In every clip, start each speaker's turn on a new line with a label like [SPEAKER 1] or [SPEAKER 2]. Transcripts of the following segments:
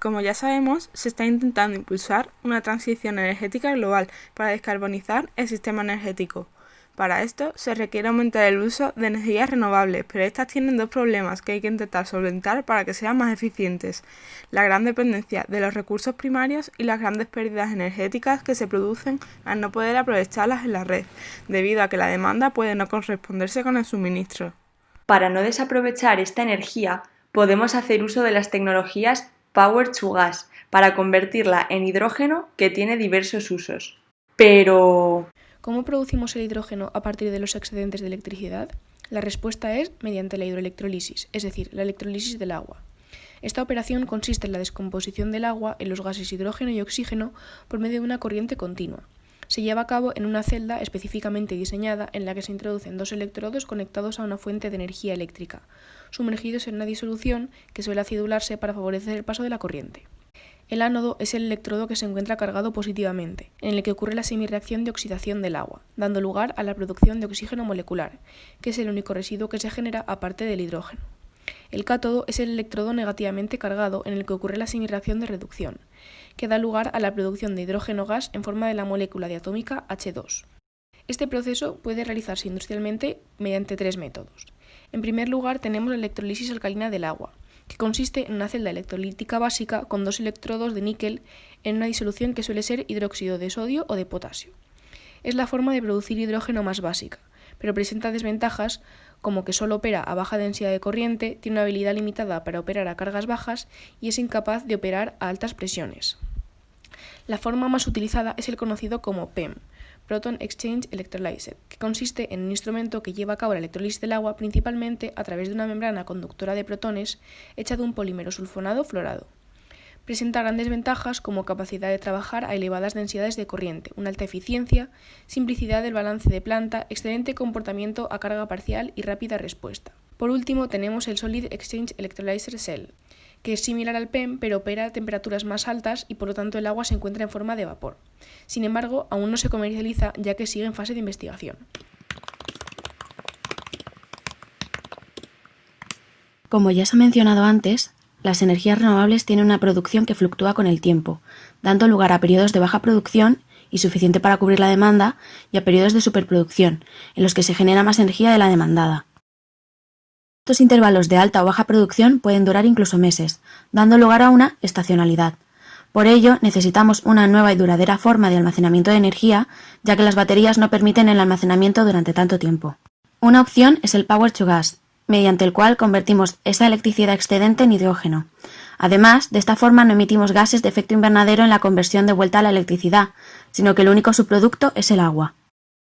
[SPEAKER 1] Como ya sabemos, se está intentando impulsar una transición energética global para descarbonizar el sistema energético. Para esto se requiere aumentar el uso de energías renovables, pero estas tienen dos problemas que hay que intentar solventar para que sean más eficientes: la gran dependencia de los recursos primarios y las grandes pérdidas energéticas que se producen al no poder aprovecharlas en la red, debido a que la demanda puede no corresponderse con el suministro.
[SPEAKER 2] Para no desaprovechar esta energía, podemos hacer uso de las tecnologías Power to Gas para convertirla en hidrógeno, que tiene diversos usos. Pero
[SPEAKER 3] ¿cómo producimos el hidrógeno a partir de los excedentes de electricidad? La respuesta es mediante la hidroelectrólisis, es decir, la electrólisis del agua. Esta operación consiste en la descomposición del agua en los gases hidrógeno y oxígeno por medio de una corriente continua. Se lleva a cabo en una celda específicamente diseñada en la que se introducen dos electrodos conectados a una fuente de energía eléctrica, sumergidos en una disolución que suele acidularse para favorecer el paso de la corriente. El ánodo es el electrodo que se encuentra cargado positivamente, en el que ocurre la semirreacción de oxidación del agua, dando lugar a la producción de oxígeno molecular, que es el único residuo que se genera aparte del hidrógeno. El cátodo es el electrodo negativamente cargado, en el que ocurre la semirreacción de reducción, que da lugar a la producción de hidrógeno gas en forma de la molécula diatómica H2. Este proceso puede realizarse industrialmente mediante tres métodos. En primer lugar, tenemos la electrólisis alcalina del agua, que consiste en una celda electrolítica básica con dos electrodos de níquel en una disolución que suele ser hidróxido de sodio o de potasio. Es la forma de producir hidrógeno más básica, pero presenta desventajas como que solo opera a baja densidad de corriente, tiene una habilidad limitada para operar a cargas bajas y es incapaz de operar a altas presiones. La forma más utilizada es el conocido como PEM, Proton Exchange Electrolyzer, que consiste en un instrumento que lleva a cabo la electrólisis del agua principalmente a través de una membrana conductora de protones hecha de un polímero sulfonado fluorado. Presenta grandes ventajas como capacidad de trabajar a elevadas densidades de corriente, una alta eficiencia, simplicidad del balance de planta, excelente comportamiento a carga parcial y rápida respuesta. Por último, tenemos el Solid Exchange Electrolyzer Cell, que es similar al PEM pero opera a temperaturas más altas y por lo tanto el agua se encuentra en forma de vapor. Sin embargo, aún no se comercializa ya que sigue en fase de investigación.
[SPEAKER 4] Como ya se ha mencionado antes, las energías renovables tienen una producción que fluctúa con el tiempo, dando lugar a periodos de baja producción y suficiente para cubrir la demanda, y a periodos de superproducción, en los que se genera más energía de la demandada. Estos intervalos de alta o baja producción pueden durar incluso meses, dando lugar a una estacionalidad. Por ello, necesitamos una nueva y duradera forma de almacenamiento de energía, ya que las baterías no permiten el almacenamiento durante tanto tiempo. Una opción es el Power to Gas, mediante el cual convertimos esa electricidad excedente en hidrógeno. Además, de esta forma no emitimos gases de efecto invernadero en la conversión de vuelta a la electricidad, sino que el único subproducto es el agua.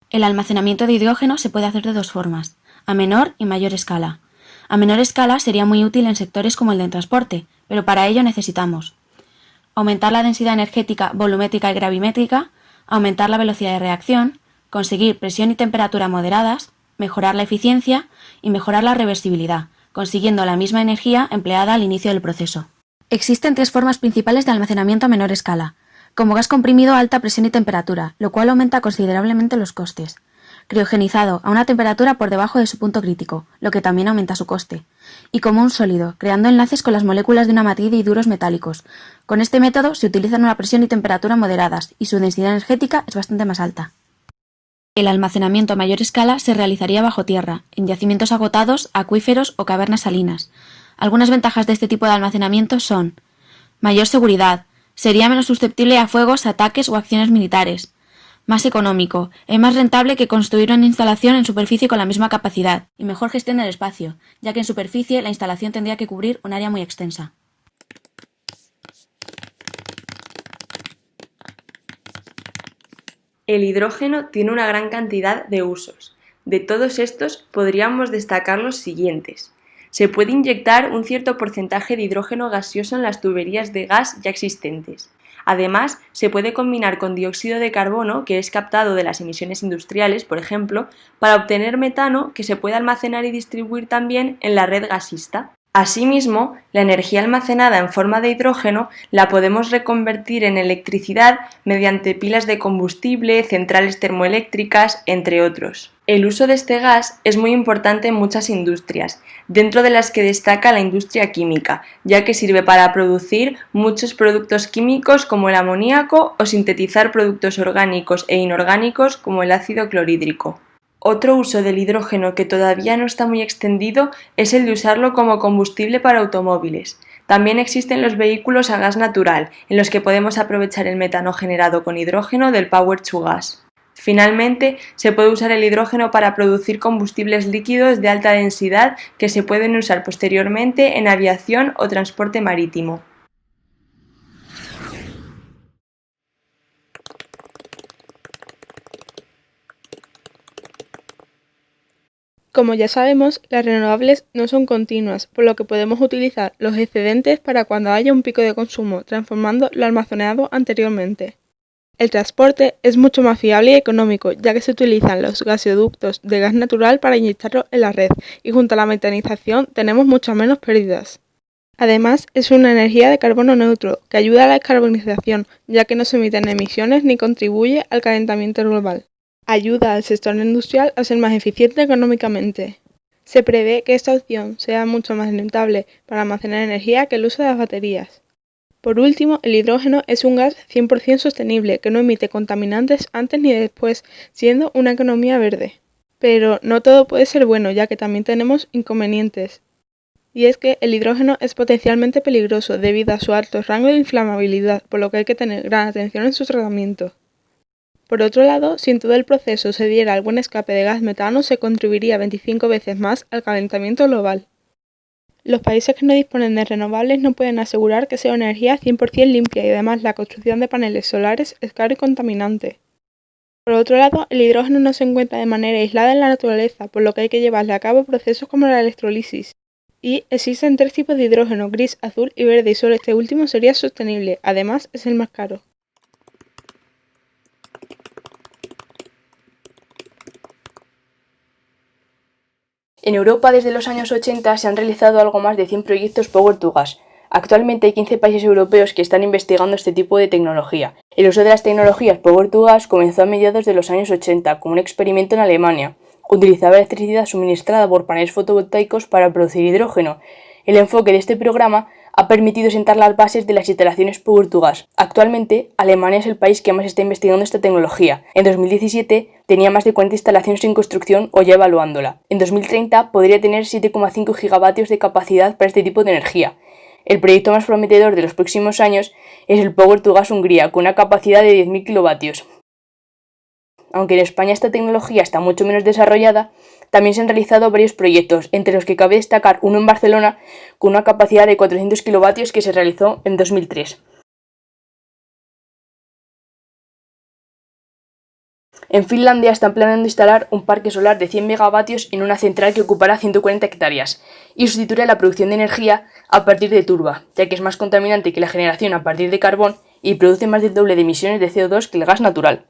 [SPEAKER 4] El almacenamiento de hidrógeno se puede hacer de dos formas, a menor y mayor escala. A menor escala sería muy útil en sectores como el del transporte, pero para ello necesitamos aumentar la densidad energética volumétrica y gravimétrica, aumentar la velocidad de reacción, conseguir presión y temperatura moderadas, mejorar la eficiencia y mejorar la reversibilidad, consiguiendo la misma energía empleada al inicio del proceso. Existen tres formas principales de almacenamiento a menor escala, como gas comprimido a alta presión y temperatura, lo cual aumenta considerablemente los costes. Criogenizado a una temperatura por debajo de su punto crítico, lo que también aumenta su coste. Y como un sólido, creando enlaces con las moléculas de una matriz de hidruros metálicos. Con este método se utilizan una presión y temperatura moderadas, y su densidad energética es bastante más alta. El almacenamiento a mayor escala se realizaría bajo tierra, en yacimientos agotados, acuíferos o cavernas salinas. Algunas ventajas de este tipo de almacenamiento son: mayor seguridad, sería menos susceptible a fuegos, ataques o acciones militares. Más económico, es más rentable que construir una instalación en superficie con la misma capacidad. Y mejor gestión del espacio, ya que en superficie la instalación tendría que cubrir un área muy extensa.
[SPEAKER 2] el hidrógeno tiene una gran cantidad de usos. De todos estos podríamos destacar los siguientes. Se puede inyectar un cierto porcentaje de hidrógeno gaseoso en las tuberías de gas ya existentes. Además, se puede combinar con dióxido de carbono, que es captado de las emisiones industriales, por ejemplo, para obtener metano que se puede almacenar y distribuir también en la red gasista. Asimismo, la energía almacenada en forma de hidrógeno la podemos reconvertir en electricidad mediante pilas de combustible, centrales termoeléctricas, entre otros. El uso de este gas es muy importante en muchas industrias, dentro de las que destaca la industria química, ya que sirve para producir muchos productos químicos como el amoníaco o sintetizar productos orgánicos e inorgánicos como el ácido clorhídrico. Otro uso del hidrógeno que todavía no está muy extendido es el de usarlo como combustible para automóviles. También existen los vehículos a gas natural, en los que podemos aprovechar el metano generado con hidrógeno del Power to Gas. Finalmente, se puede usar el hidrógeno para producir combustibles líquidos de alta densidad que se pueden usar posteriormente en aviación o transporte marítimo.
[SPEAKER 1] Como ya sabemos, las renovables no son continuas, por lo que podemos utilizar los excedentes para cuando haya un pico de consumo, transformando lo almacenado anteriormente. El transporte es mucho más fiable y económico, ya que se utilizan los gasoductos de gas natural para inyectarlo en la red, y junto a la metanización tenemos muchas menos pérdidas. Además, es una energía de carbono neutro, que ayuda a la descarbonización, ya que no se emiten emisiones ni contribuye al calentamiento global. Ayuda al sector industrial a ser más eficiente económicamente. Se prevé que esta opción sea mucho más rentable para almacenar energía que el uso de las baterías. Por último, el hidrógeno es un gas 100% sostenible que no emite contaminantes antes ni después, siendo una economía verde. Pero no todo puede ser bueno, ya que también tenemos inconvenientes. Y es que el hidrógeno es potencialmente peligroso debido a su alto rango de inflamabilidad, por lo que hay que tener gran atención en su tratamiento. Por otro lado, si en todo el proceso se diera el buen escape de gas metano, se contribuiría 25 veces más al calentamiento global. Los países que no disponen de renovables no pueden asegurar que sea una energía 100% limpia y además la construcción de paneles solares es caro y contaminante. Por otro lado, el hidrógeno no se encuentra de manera aislada en la naturaleza, por lo que hay que llevarle a cabo procesos como la electrólisis. Y existen 3 tipos de hidrógeno, gris, azul y verde, y solo este último sería sostenible, además es el más caro.
[SPEAKER 3] En Europa, desde los años 80, se han realizado algo más de 100 proyectos Power to Gas. Actualmente hay 15 países europeos que están investigando este tipo de tecnología. El uso de las tecnologías Power to Gas comenzó a mediados de los años 80 como un experimento en Alemania. Utilizaba electricidad suministrada por paneles fotovoltaicos para producir hidrógeno. El enfoque de este programa ha permitido sentar las bases de las instalaciones Power to Gas. Actualmente, Alemania es el país que más está investigando esta tecnología. En 2017 tenía más de 40 instalaciones en construcción o ya evaluándola. En 2030 podría tener 7,5 gigavatios de capacidad para este tipo de energía. El proyecto más prometedor de los próximos años es el Power to Gas Hungría, con una capacidad de 10.000 kilovatios. Aunque en España esta tecnología está mucho menos desarrollada, también se han realizado varios proyectos, entre los que cabe destacar uno en Barcelona con una capacidad de 400 kilovatios que se realizó en 2003. En Finlandia están planeando instalar un parque solar de 100 megavatios en una central que ocupará 140 hectáreas y sustituirá la producción de energía a partir de turba, ya que es más contaminante que la generación a partir de carbón y produce más del doble de emisiones de CO2 que el gas natural.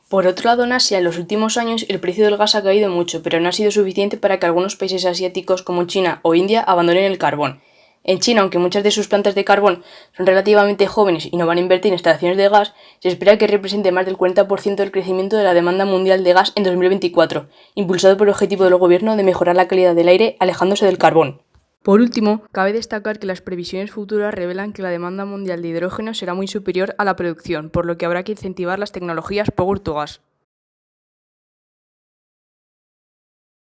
[SPEAKER 3] Por otro lado, en Asia, en los últimos años, el precio del gas ha caído mucho, pero no ha sido suficiente para que algunos países asiáticos como China o India abandonen el carbón. En China, aunque muchas de sus plantas de carbón son relativamente jóvenes y no van a invertir en instalaciones de gas, se espera que represente más del 40% del crecimiento de la demanda mundial de gas en 2024, impulsado por el objetivo del gobierno de mejorar la calidad del aire alejándose del carbón. Por último, cabe destacar que las previsiones futuras revelan que la demanda mundial de hidrógeno será muy superior a la producción, por lo que habrá que incentivar las tecnologías Power to Gas.